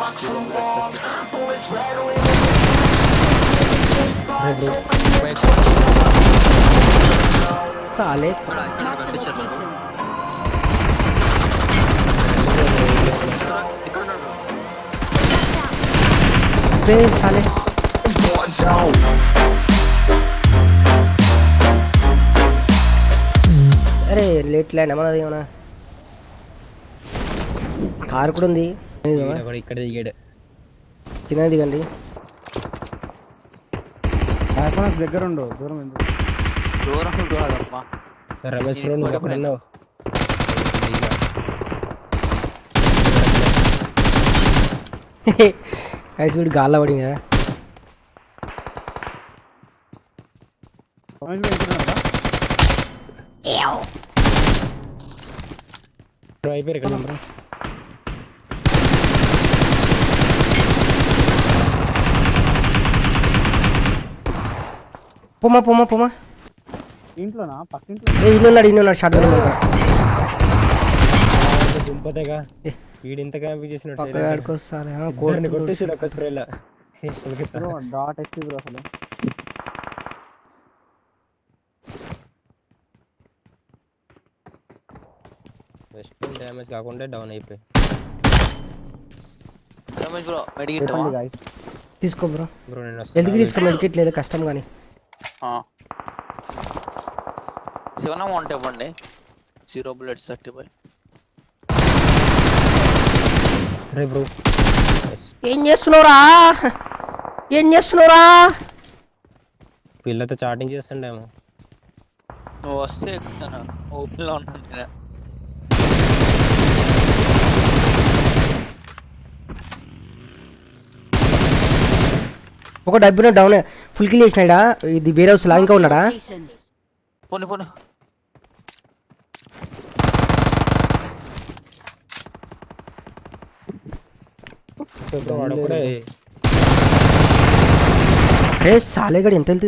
अरे ब्रो साले बे साले అరే లేట్ ల్యాండ్ మనది ఏమన్నా కారు కూడా ఉంది ఇక్కడ దిగాడు కింద దిగండి దగ్గర ఉండు దూరం రమేష్ బ్రో నువ్వు ఎక్కడ ఉన్నావు గైస్ వీడు గాల్లో పడింది కదా బ్రో అయిపోయారు ఇక్కడ బ్రో పొమ్మా పొమ్మా పొమ్మా ఇంట్లోనా పక్కింట్లో ఇన్నున్నాడు షార్ట్ దుంపతేగా వీడు ఇంత క్యాంప్ చేసినట్టు ఆడుకొస్తారు కోడిని కొట్టేసాడు ఒక్క స్ప్రేలా డాట్ ఎక్కి బ్రో అసలు వెస్టర్న్ డ్యామేజ్ కాకుండా డౌన్ అయిపోయి రమేష్ బ్రో మెడికేట్ తీసుకో బ్రో బ్రో నేను ఎందుకు తీసుకో మెడికేట్ లేదు కష్టం కానీ 7 అమౌంట్ ఇవ్వండి 0 బుల్లెట్స్ 35 అరే బ్రో ఏం చేస్తున్నావురా పిల్లతో చాటింగ్ చేస్తుండేమో నువ్వు వస్తే ఎక్కుతాను ఓపెన్లో ఉన్నాను నేను ఒక డబ్బున డౌన్ ఫుల్ కిల్ చేసినాడా ఇది వేరే హౌస్ లా ఇంకా ఉన్నాడా పోనీ బ్రో వాడు కూడా ఏ సాలేగడు ఎంత వెళ్తూ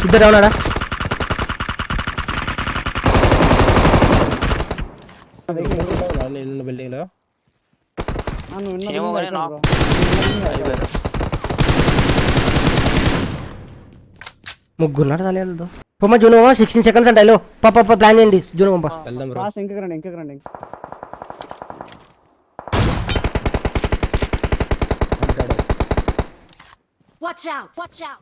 ఇద్దరు ఉన్నాడా నేను బిల్డింగ్ లో ముగ్గురున్నాడు తల్లి పొమ్మ జూన్ 16 seconds అంటే హలో పాప ప్లాన్ చేయండి జూన్ పంప వెళ్దాం బ్రో ఇంకొక రండి Watch out!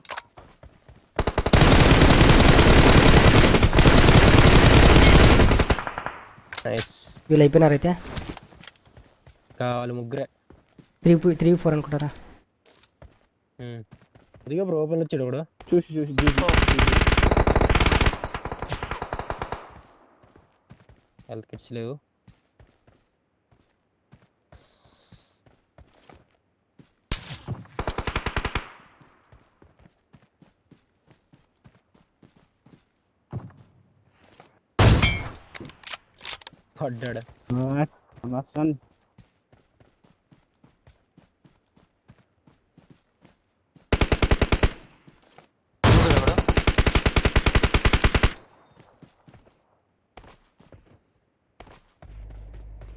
నైస్ వీళ్ళు అయిపోయినారైతే కావాలి ముగ్గురే 3-4 అనుకుంటారా ఇదిగో బ్రో ఓపెన్ వచ్చాడు కూడా చూసి హెల్త్ కిట్స్ లేవు పడ్డాడు సన్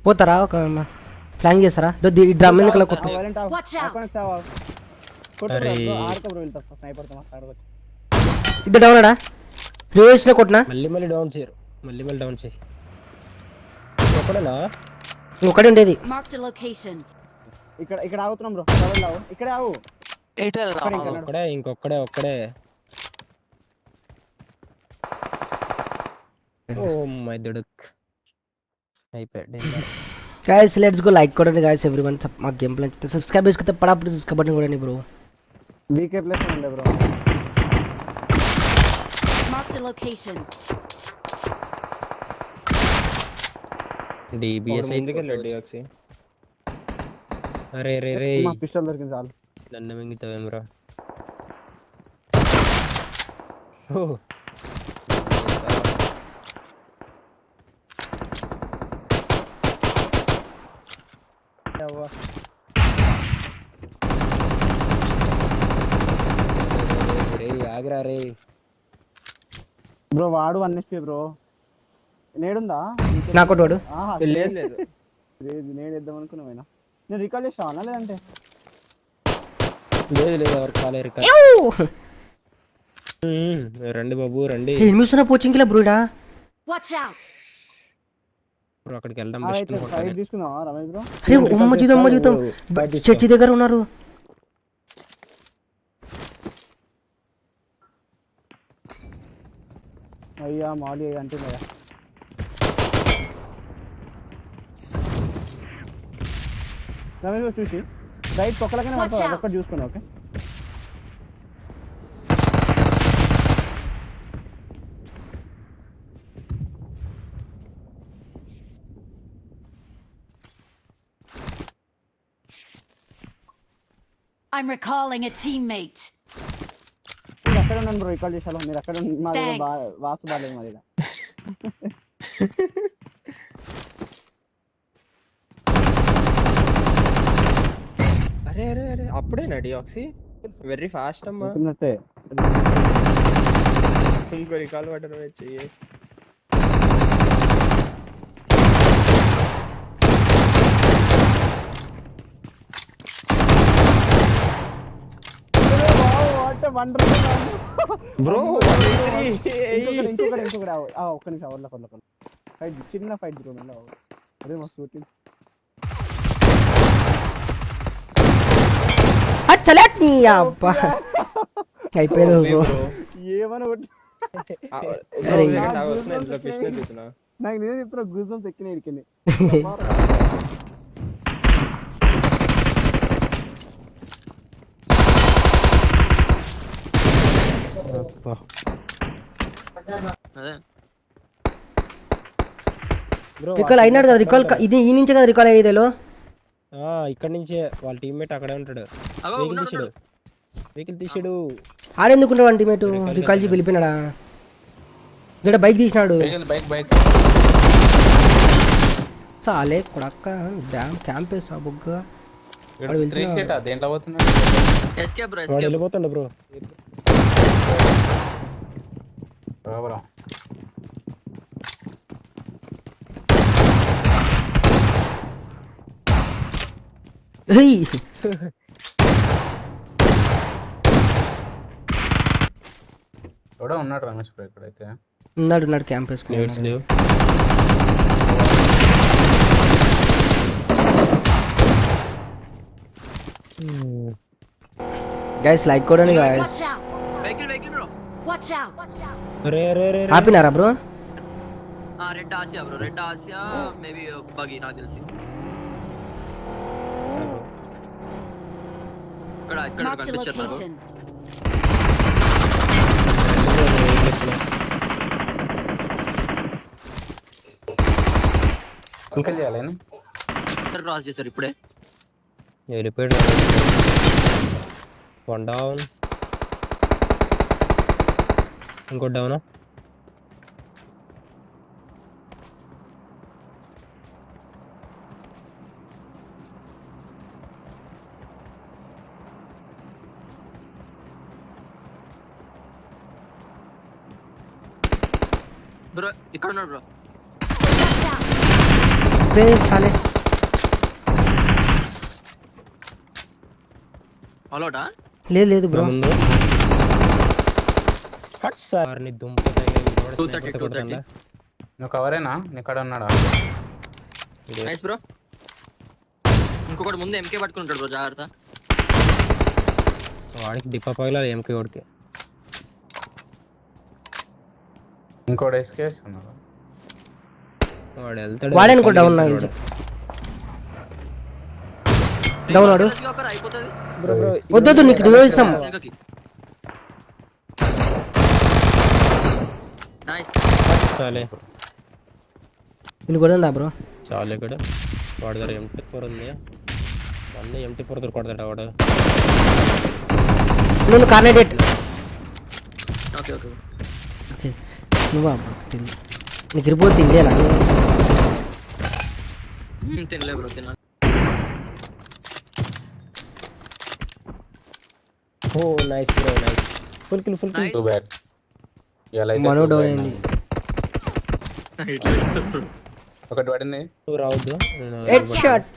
పోతారా ఒక ఫ్లాంగ్ చేస్తారా డ్రమ్ వెనకాల కొట్టు ఇద్దరు డౌన్ అడా ప్లేస్లో కొట్టినా మళ్ళీ డౌన్ చేయరు మళ్ళీ డౌన్ చేయి ఒకడేనా ఒకటి ఉండేది ఇక్కడ ఆగుతున్నాం బ్రో ఇక్కడే ఆగు ఒక్కడే ఓ మై దుడుక్ అయిపోయాడు गाइस लेट्स गो लाइक కొడండి गाइस एवरीवन మా గేమ్ ప్లే నచ్చితే సబ్స్క్రైబ్ చేసుకుంటే పడాపడి సబ్స్క్రైబ్ బటన్ కొడండి బ్రో వీకే ప్లేస్ ఉండే bro mark the location DBS ఎందుకు డిఎక్స్ అరే రే రే మా పిస్టల్ దొరికింది చాలు నన్ను మింగితావేం బ్రో ఓ రే. బ్రో వాడు 1 HP బ్రో. నేడుందా నాకు వాడు ఆహా లేదు లేదు. నేను ఇద్దాం అనుకున్నా పోయినా. నేను రికాల్ చేసావా లేదంటే లేదు లేదు ఎవరు కాలేరు ఇక్కడ. రండి బాబు రండి. ఎనిమిస్తున్నా పోచింగ్లా బ్రూడా. Watch out! బ్రో అక్కడికి వెళ్దాం బెస్ట్ ఫైట్ అనుకుంటాను. తీసుకున్నావా రమేష్ బ్రో? అరే ఉమ్మ జీతం చర్చి దగ్గర ఉన్నారు. అయ్యా మాడి అంటే రమేష్ బ్రో చూసి రైట్ పక్కలకనే పడతావు అదొక్కటి చూసుకున్నా. Okay I'm recalling a teammate. మీరు అక్కడ ఉన్నాను బ్రో రికాల్ చేసాను. మీరు అక్కడ మా Thanks. వాసు బాలేదు మరి. అరే అరే అరే అప్పుడేనా డిఆక్సీ వెరీ ఫాస్ట్ అమ్మా. అనుకున్నట్టే ఇంకో రికాల్ పట్టడం చెయ్యి. బ్రో ఇంకొకటి ఒక్క నిమిషం అవర్లో ఫైట్ చిన్న ఫైట్ బ్రో. మళ్ళీ అదే మస్తు సెలెక్ట్ నీ అబ్బా అయిపోయారు బ్రో. ఏమని నాకు నేనే చెప్తున్నా గుజం ఎక్కిన ఇడికింది. రికాల్ అయినాడు కదా. రికాల్ ఇది ఈ నుంచే కదా రికాల్ అయ్యేదేలో. ఇక్కడ నుంచే వాళ్ళ టీమ్మేట్ అక్కడే ఉంటాడు. వెహికల్ తీసాడు. ఆడెందుకుంటాడు అంటే మేటు రికాల్ చేసి వెళ్ళిపోయినాడా. ఇక్కడ బైక్ తీసినాడు. చాలే కొడక్క డ్యామ్ క్యాంప్ వేసా బొగ్గా. వెళ్ళిపోతాడు బ్రో. ఎవడో ఉన్నాడు రమేష్ బ్రో ఇక్కడైతే. ఉన్నాడు క్యాంప్ వేసుకున్నాడు. గైస్ లైక్ కొడండి గైస్. Watch out! రే రే రే ఆపినారా బ్రో? రెడ్ ఆసియా బ్రో. రెడ్ ఆసియా మేబీ బగి నాకు తెలిసి. ఇక్కడ Marked a కనిపించారు నాకు. location. ఫుల్కల్ చేయాలి క్రాస్ చేశారు ఇప్పుడే. వెళ్ళిపోయాడు. One down. ఇంకో డౌనా. బ్రో ఇక్కడ ఉన్నాడు బ్రో. సాలే అలౌటా? లేదు బ్రో. ముందు కట్ సార్ ని దుంప 230. నువ్వు కవరేనా? ఇక్కడ ఉన్నాడా? Nice bro. ఇంకొకటి ముందు ఎంకే పట్టుకుంటాడు బ్రో, జాగ్రత్త. వాడికి డిప్ప పగలాలి ఎంకే వాడికి. ఇంకోటి ఎస్కేస్ ఉన్నాడు. వాడు వెళ్తాడు. వాడే అనుకో డౌన్ డౌన్ వాడు. అయిపోతుంది బ్రో బ్రో వద్దు నీకు రివైవ్ ఇస్తాం. నైస్. చాలే ఇది కొడుతుందా బ్రో? చాలే ఇక్కడ వాడి దగ్గర MT4 ఉంది. అన్నీ MT4 దగ్గర కొడతాడు వాడు. నువ్వు కార్నెట్. ఓకే ఓకే ఓకే నువ్వా నీకు రిపోర్ట్ తిందేనా? తినలే బ్రో, తినాలి. Oh nice bro nice. Full kill Nice. Too bad ఇలా అయితే మనోడు two bad అయింది. నాకు. ఒకటి పడింది నువ్వు రావద్దు హెడ్ షాట్